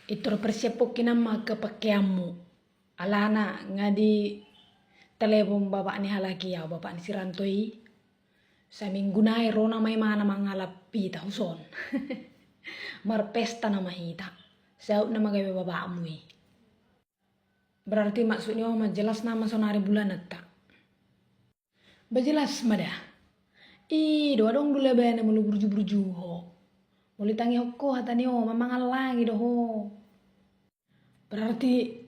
Itro persiapokin ang magkapakyamu. Alana nga di telepon bapak ni halaki ya bapak ni si Rantoi. Sa minggu na rona may mana mangalapita huson. Marpesta na mahita. Saut na magawe babakmu eh. Berarti maksudnya jelas nama sonari bulan tak. Bajelas mada. Doa dong dulu bene mulu burju-burju ho. Muli tangi hoko hatani ho mamang alangi do ho. Berarti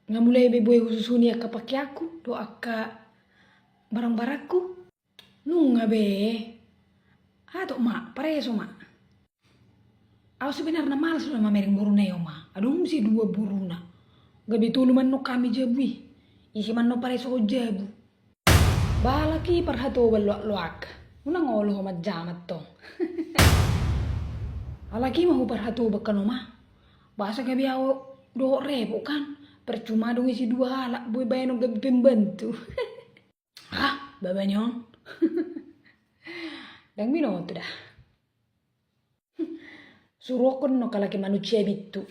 nggak mulai beboy khususuni akka pakai aku do akka barang-barangku. Nunga be. Ato mak, pareso mak. Aku sebenarnya malas sudah mamering buruneo ma. Aduh si dua buruna. Gabi tulu man no kami jabui. Isi man no pareso jabu. Balaki parhato balwak-luak. Unang ngolo ho jamat tong. Alaki mau parhato bakano ma. Bahasa gabi awo do repo kan. Percuma dong isi dua halak boy bayan gabi pembantu. Hah, babanyong. Dang minoto dah. Suruh kon no kalaki manusia bitu.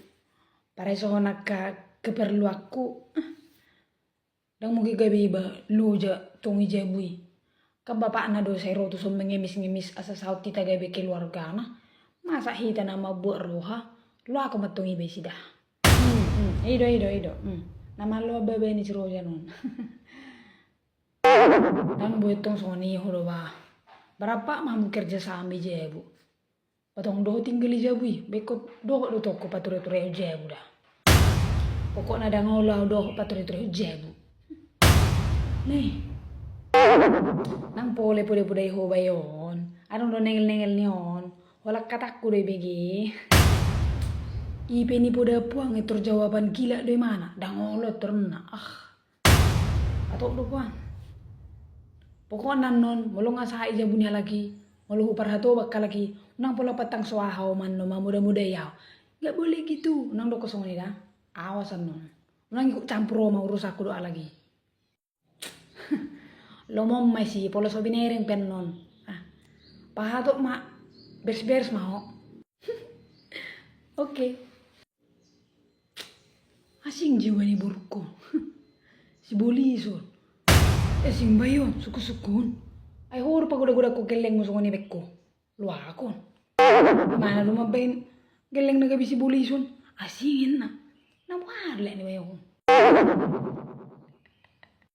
Pareso naka keperlu aku. Dang mugi gabi ba loja tongi jabui. Kan bapak na do sayro to so mengemis-ngemis asa saut kita gabi keluarga na. Masa hita nama buat roha. Lo aku matungi besi dah. Ido. Nama lo bebe ni ciroja non. Dan buat tong soni horo ba. Berapa mamu kerja sambil jabu. Patong doh tinggal di jabui. Bekot doh do toko pature-ture jabu dah. Pokoknya ada ngolah doh pature-ture jabu. Nih. Nang pole pude-pude ho bayon. Anong do nengel-nengel nion. Wala kataku deh begi. Ipe ni pude puang itu jawaban gila dari mana? Dah ngolot terna. Atau do puang. Pokoknya non, mulu ngasah aja bunya lagi, mulu parhato bakal lagi, nang pola patang suahau man no muda-muda yau, nggak boleh gitu, nang do kosong ini dah, awasan non, nang ikut campur mau urus aku doa lagi, lo mau masih pola sobinereng pen non, pahato mak, beres-beres mau, oke, asing jiwa ni burukku, si bolisun. Sing bayon, suku-sukun. Ay hor pagoda-goda ko geleng mo ni bekko. Luwa akon. Mana lumabayin geleng na gabi si bulison. Asingin na. Namuhadla ni bayon.